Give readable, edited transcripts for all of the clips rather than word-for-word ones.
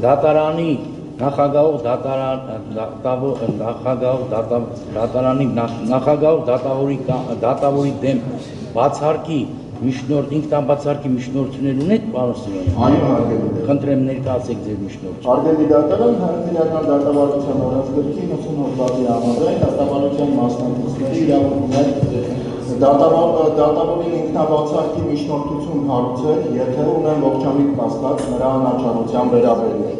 դատարանի նախագահող դատավորի դեմ բացարկի միջնորդ ինքնաբացարկի միջնորդություններ ունեք, պարոն Սիմոնյան։ Այո, հարգելի։ Խնդրեմ ներկայացեք ձեր միջնորդությունը։ Հարգելի դատարան, հանրապետական դատավարության օրենսգրքի 90 հոդվածի համաձայն դատավարության մասնակիցների իրավունքներ դատավորի ինքնաբացարկի միջնորդություն հարուցել, եթե ունեն ողջամիտ կասկած նրա անաչառության վերաբերյալ։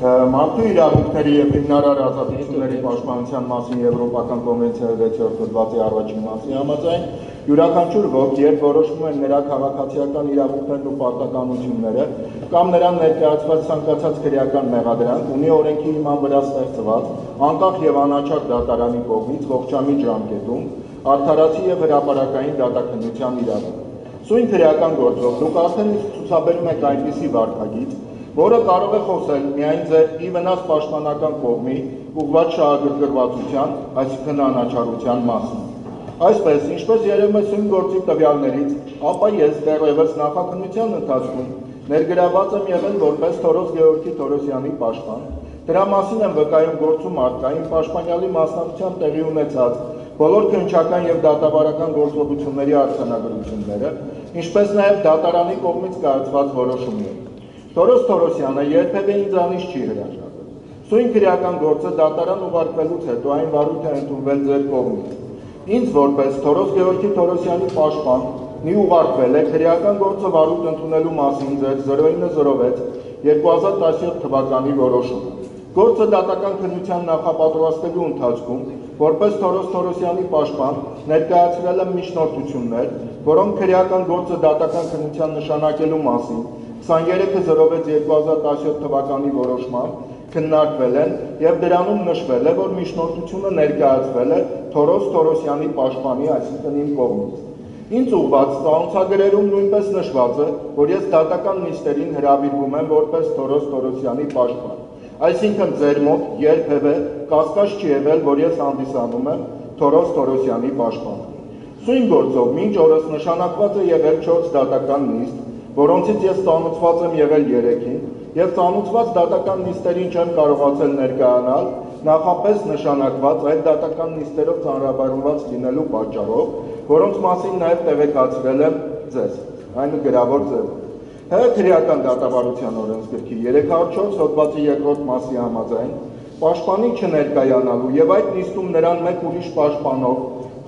Մարդու իրավունքների և հիմնարար ազատությունների պաշտպանության մասին Եվրոպական կոնվենցիայի 6-րդ հոդվածի առաջին մասի համաձայն յուրաքանչյուր ոք, երբ որոշվում են նրա քաղաքացիական իրավունքներն ու պարտականությունները կամ նրան ներկայացված ցանկացած քրեական մեղադրանք, ունի օրենքի հիման վրա ստեղծված անկախ և անաչառ դատարանի կողմից ողջամիտ ժամկետում արդարացի և հրապարակային դատաքննության իրավունք։ Սույն քրեական գործով դուք արդեն ցուցաբերում եք այնպիսի վարքագիծ, որը կարող է խոսել միայն ձեր ի վնաս պաշտպանական կողմի ուղղված շահագրգռվածության, այսինքն անաչառության մասին։ Այսպես, ինչպես երևում է սույն գործի տվյալներից, ապա ես դեռևս նախաքննության ընթացքում ներգրաված եմ եղել որպես Թորոս Գեորգի Թորոսյանի պաշտպան, դրա մասին եմ վկայում գործում արտակային պաշտպանյալի մասնակցությամբ տեղի ունեցած բոլոր քննչական և դատավարական գործողությունների արձանագրությունները, ինչպես նաև դատարանի կողմից կայացված որոշումները։ Թորոս Թորոսյանը երբևէ ինձանից չի հրաժարվել։ Սույն քրեական գործը դատարան ուղարկվելուց հետո այն վարույթ է ընդունվել ձեր կողմից։ Ինձ որպես Թորոս Գեորգի Թորոսյանի պաշտպան մի ուղարկվել է քրեական գործը վարույթ ընդունելու մասին ձեր 0906/2017 թվականի որոշումը։ Գործը դատական քննության նախապատրաստելու ընթացքում որպես Թորոս Թորոսյանի պաշտպան ներկայացրել եմ միջնորդություններ, որոնք քրեական գործը դատական քննության նշանակելու մասին 23/06/2017 թվականի որոշմամբ քննարկվել են և դրանում նշվել է, որ միջնորդությունը ներկայացվել է Թորոս Թորոսյանի պաշտպանի, այսինքն իմ կողմից։ Ինձ ուղղված ծանոթագրերում նույնպես նշված է, որ ես դատական նիստերին հրավիրվում եմ որպես Թորոս Թորոսյանի պաշտպան։ Այսինքն ձեր մոտ երբևէ կասկած չի եղել, որ ես հանդիսանում եմ Թորոս Թորոսյանի պաշտպանը։ Սույն գործով մինչ օրս նշանակված է եղել 4 դատական նիստ, որոնցից ես ծանոթված եմ եղել 3-ին, և ծանոթված դատական նիստերին չեմ կարողացել ներկայանալ, նախապես նշանակված այդ դատական նիստերով ծանրաբեռնված լինելու պատճառով, որոնց մասին նաև տեղեկացրել եմ ձեզ, այն գրավոր ձևով։ ՀՀ քրեական դատավարության օրենսգրքի 304 հոդվածի 2-րդ մասի համաձայն պաշտպանի չներկայանալու և այդ նիստում նրան մեկ ուրիշ պաշտպանով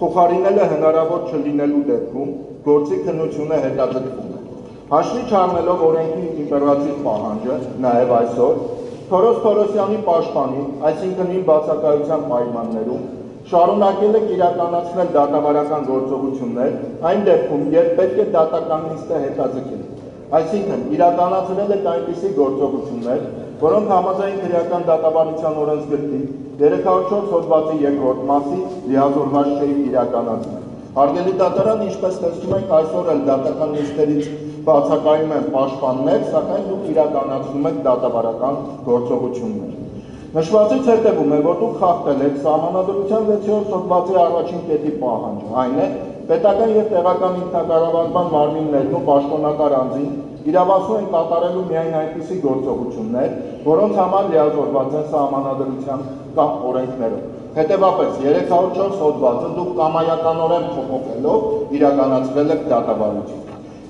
փոխարինելը հնարավոր չլինելու դեպքում գործի քննությունը հետաձգվում է։ Հաշվի չառնելով օրենքի իմպերատիվ պահանջը, նաև այսօր Թորոս Թորոսյանի պաշտպանին, այսինքն իմ բացակայության պայմաններում, շարունակել եք իրականացնել դատավարական գործողություններ, այն դեպքում, երբ պետք է դատական նիստը հետաձգել։ Այսինքն, իրականացրել եք այնպիսի գործողություններ, որոնք համաձայն քրեական դատավարության օրենսգրքի 304 հոդվածի 2-րդ մասի լիազորված չէին իրականացնել։ Հարգելի դատարան, ինչպես տեսնում եք, այսօր էլ դատական նիստերից բացակայում են պաշտպաններ, սակայն դուք իրականացնում եք դատավարական գործողություններ։ Նշվածից հետևում է, որ դուք խախտել եք Սահմանադրության 6-րդ հոդվածի առաջին կետի պահանջը, այն է պետական և տեղական ինքնակառավարման մարմիններն ու պաշտոնատար անձին իրավասու են կատարելու միայն այնպիսի գործողություններ, որոնց համար լիազորված են Սահմանադրության կամ օրենքներով։ Հետևաբար 304 հոդվածը դուք կամայականորեն փոփոխելով իրականացրել եք դատավարություն։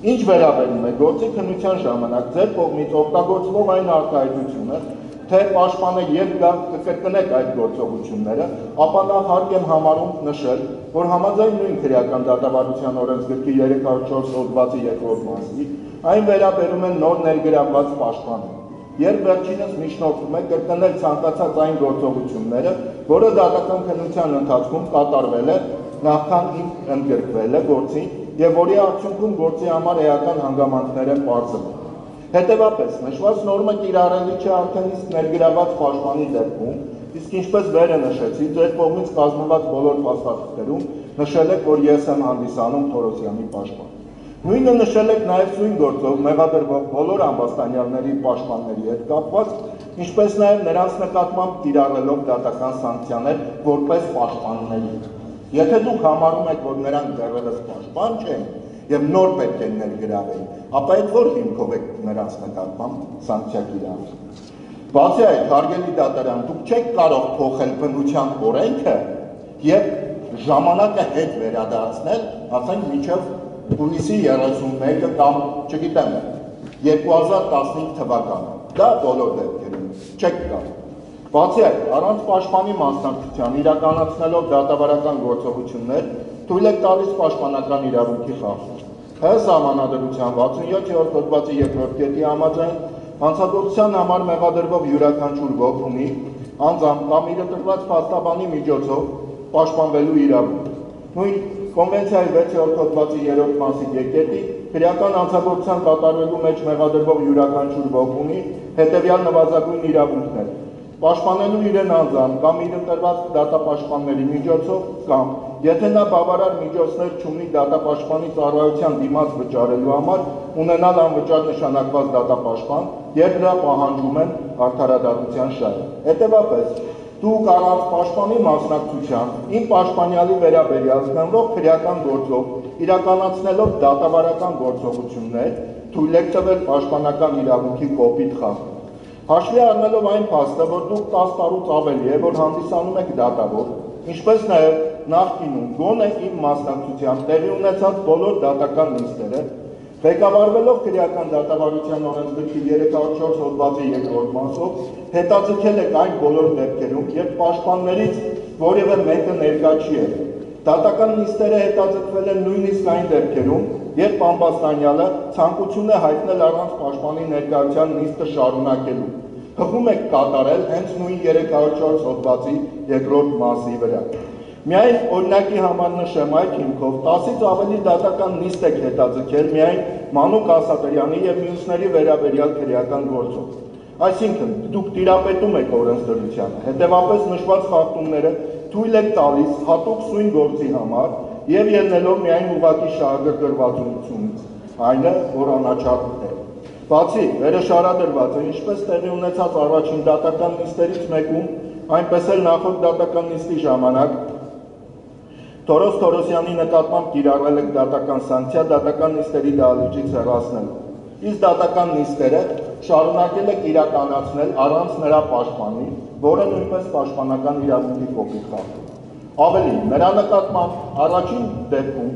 Ինչ վերաբերում է գործի քննության ժամանակ ձեր կողմից օգտագործվող այն արտահայտությունը, թե պաշտպանը երբ կկրկնեք այդ գործողությունները, ապա նա հարկ եմ համարում նշել, որ համաձայն նույն քրեական դատավարության օրենսգրքի 304 հոդվածի 2-րդ մասի այն վերաբերում է նոր ներգրավված պաշտպանին, երբ վերջինս միջնորդում է կրկնել ցանկացած այն գործողությունները, որը դատական քննության ընթացքում կատարվել է նախքան ընդգրկվել է գործին և որի արդյունքում գործի համար էական հանգամանքներ են պարզվել։ Հետևապես, նշված նորմը կիրառելի չէ արդեն իսկ ներգրավված պաշտպանի դեպքում, իսկ ինչպես վերը նշեցի, ձեր կողմից կազմված բոլոր փաստաթղթերում նշել եք, որ ես եմ հանդիսանում Թորոսյանի պաշտպան։ Նույնը նշել եք նաև սույն գործով մեղադրվող բոլոր ամբաստանյալների պաշտպանների հետ կապված, ինչպես նաև նրանց նկատմամբ կիրառելով դատական սանկցիաներ որպես պաշտպանների։ Եթե դուք համարում եք, որ նրանք դեռևս պաշտպան չեն և նոր պետք է ներգրավեն, ապա այդ որ հիմքով եք նրանց նկատմամբ սանկցիա կիրառում։ Բացի այդ, հարգելի դատարան, դուք չեք կարող փոխել բնության օրենքը եւ ժամանակը հետ վերադարձնել, ասենք մինչեւ հունիսի 31-ը կամ, չգիտեմ, 2015 թվականը։ Դա բոլոր դեպքերում չեք կարող։ Բացի այդ, առանց պաշտպանի մասնակցության իրականացնելով դատավարական գործողություններ, թույլ եք տալիս պաշտպանական իրավունքի խախտում։ Ըստ Սահմանադրության 67-րդ հոդվածի 2-րդ կետի համաձայն հանցագործության համար մեղադրվող յուրաքանչյուր ոք ունի անձամբ կամ իր տրված փաստաբանի միջոցով պաշտպանվելու իրավունք։ Նույն Կոնվենցիայի 6-րդ հոդվածի 3-րդ մասի կետի քրեական հանցագործության կատարվելու մեջ մեղադրվող յուրաքանչյուր ոք ունի հետևյալ նվազագույն իրավունքներ. պաշտպանելու իրեն անձամբ կամ իր տրված դատապաշտպանների միջոցով կամ եթե նա բավարար միջոցներ չունի դատապաշտպանի ծառայության դիմաց վճարելու համար ունենալ անվճար նշանակված դատապաշտպան, երբ դրա պահանջում են արդարադատության շահերը։ Հետևաբար, դուք առանց պաշտպանի մասնակցության իմ պաշտպանյալի վերաբերյալ գնվող քրեական գործով իրականացնելով դատավարական գործողություններ թույլ եք տվել պաշտպանական իրավունքի կոպիտ խախտում։ Հաշվի առնելով այն փաստը, որ դուք 10 տարուց ավելի է, որ հանդիսանում եք դատավոր, ինչպես նաև նախկինում գոնե իմ մասնակցությամբ տեղի ունեցած բոլոր դատական նիստերը, ղեկավարվելով քրեական դատավարության օրենսգրքի 304 հոդվածի 2-րդ մասով, հետաձգել եք այն բոլոր դեպքերում, երբ պաշտպաններից որևէ մեկը ներկա չի եղել։ Դատական նիստերը հետաձգվել են նույնիսկ այն դեպքերում, երբ ամբաստանյալը ցանկություն է հայտնել առանց պաշտպանի ներկայության նիստը շարունակելու։ Հղում եք կատարել հենց նույն 304 հոդվածի 2-րդ մասի վրա։ Միայն օրինակի համար նշեմ այդ հիմքով 10-ից ավելի դատական նիստ եք հետաձգել միայն Մանուկ Ասատրյանի եւ մյուսների վերաբերյալ քրեական գործով։ Այսինքն դուք տիրապետում եք օրենսդրությանը, հետևաբար նշված խախտումները թույլ եք տալիս հատուկ սույն գործի համար եւ ելնելով միայն ուղղակի շահագրգռվածությունից, այնը որ անաչառ է։ Բացի վերաշարադրվածը, ինչպես տեղի ունեցած առաջին դատական նիստերից մեկում, այնպես էլ նախորդ դատական նիստի ժամանակ Թորոս Թորոսյանի նկատմամբ կիրառվել եք դատական սանկցիա դատական նիստերի դահլիճից հեռացնելով։ Իսկ դատական նիստերը շարունակել եք իրականացնել առանց նրա պաշտպանի, որը նույնպես պաշտպանական իրավունքի կոպիտ խախտում։ Ավելին, նրա նկատմամբ առաջին դեպքում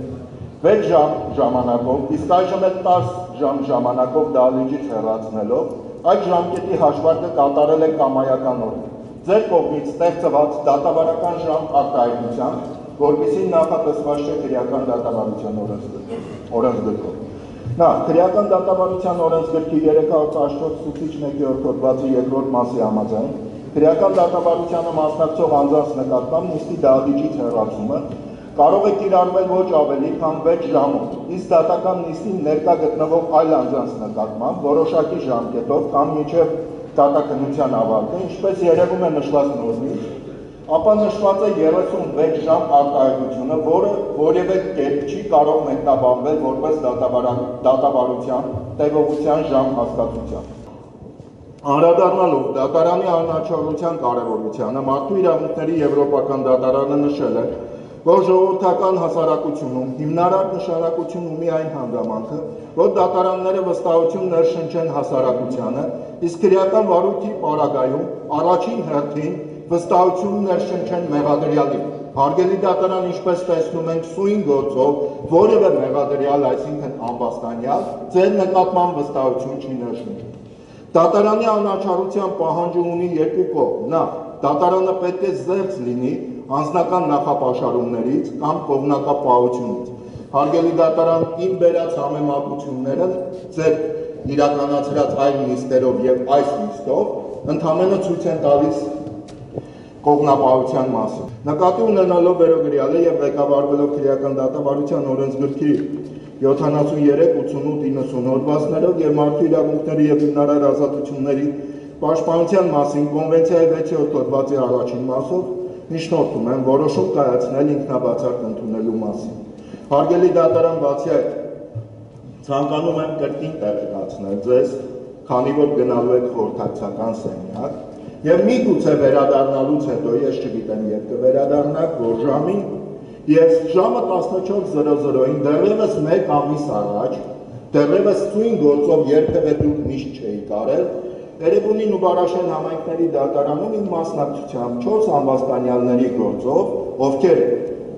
6 ժամ ժամանակով, իսկ այժմ էլ 10 ժամ ժամանակով դահլիճից հեռացնելով, այդ ժամկետի հաշվարկը կատարել եք կամայականորեն։ Ձեր կողմից ստեղծված դատավարական ժամ արտահայտությամբ, որպեսզի նախատեսված չէ քրեական դատավարության օրենսգրքով։ Նախ, քրեական դատավարության օրենսգրքի 314-1 հոդվածի 2-րդ մասի համաձայն, քրեական դատավարությանը մասնակցող անձանց նկատմամբ նիստի դահլիճից հեռացումը կարող է կիրառվել ոչ ավելի քան 6 ժամով, իսկ դատական նիստին ներկա գտնվող այլ անձանց նկատմամբ որոշակի ժամկետով կամ մինչև դատաքննության ավարտը, ինչպես երևում է նշված նորմից, ապա նշված է 36 ժամ արտահայտությունը, որը որևէ կերպ չի կարող մեկնաբանվել որպես դատավարության տևողության ժամ հասկացության։ Անդրադառնալով դատարանի անաչառության կարևորությանը, Մարդու իրավունքների եվրոպական դատարանը նշել է, որ ժողովրդական հասարակությունում հիմնարար նշանակություն ունի այն հանգամանքը, որ դատարանները վստահություն ներշնչեն հասարակությանը, իսկ քրեական վարույթի պարագայում առաջին հերթին վստահություն ներշնչեն մեղադրյալին։ Հարգելի դատարան, ինչպես տեսնում ենք, սույն գործով որևէ մեղադրյալ, այսինքն ամբաստանյալ, ձեր նկատմամբ վստահություն չի ներշնչում։ Դատարանի անաչառության պահանջը ունի երկու կողմ։ Նախ, դատարանը պետք է զերծ լինի անձնական նախապաշարումներից կամ կողմնակապահությունից։ Հարգելի դատարան, իմ բերած համեմատությունները ձեր իրականացրած այլ նիստերով եւ այս նիստով ընդհանրապես ցույց են տալիս կողմնապահության մասին։ Նկատի ունենալով վերոգրյալը եւ ղեկավարվելով քրեական դատավարության օրենսգրքի 73, 88, 90 հոդվածներով եւ մարդու իրավունքների եւ հիմնարար ազատությունների պաշտպանության մասին կոնվենցիայի 6-րդ հոդվածի առաջին մասով միջնորդում են որոշում կայացնել ինքնաբացարկ ընդունելու մասին։ Հարգելի դատարան, բացի այդ, ցանկանում եմ կրկին տեղեկացնել ձեզ, քանի որ գնալու եք խորհրդակցական սենյակ, եւ միգուցե վերադառնալուց հետո, ես չգիտեմ երբ կվերադառնաք, որ ժամին եւ ժամը 14:00-ին դեռևս 1 ամիս առաջ, դեռևս ցույն գործով երբևէ դուք միշտ չէի կարել, Էրեբունին ու Բարաշեն համայնքների դատարանում իմ մասնակցությամբ 4 ամբաստանյալների գործով, ովքեր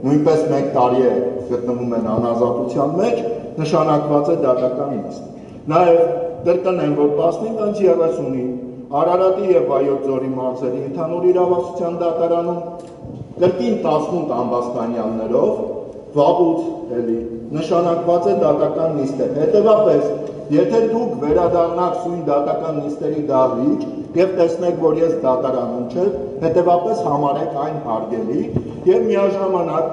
նույնպես 1 տարի է գտնվում են անազատության մեջ, նշանակված է դատական նիստ։ Նաև կրկնեմ, որ 15-30-ի Արարատի եւ Վայոց ձորի մարզերի ընդհանուր իրավասության դատարանում կրկին 18 ամբաստանյալներով վաղուց էլի նշանակված է դատական նիստը։ Հետևաբար, եթե դուք վերադառնաք սույն դատական նիստերի դահլիճ եւ տեսնեք, որ ես դատարանում չեմ, հետևաբար համարեք այն հարգելի եւ միաժամանակ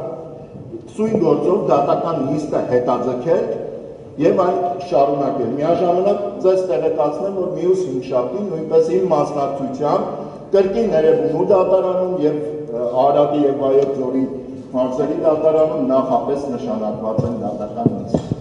սույն գործով դատական նիստը հետաձգել եւ այն շարունակել։ Միաժամանակ ձեզ տեղեկացնեմ, որ մյուս հինգշաբթին նույնպես իմ մասնակցությամբ կրկին Էրեբունու դատարանում եւ Արարատի եւ Վայոց ձորի մարզերի դատարանում նախապես նշանակված են դատական նիստ։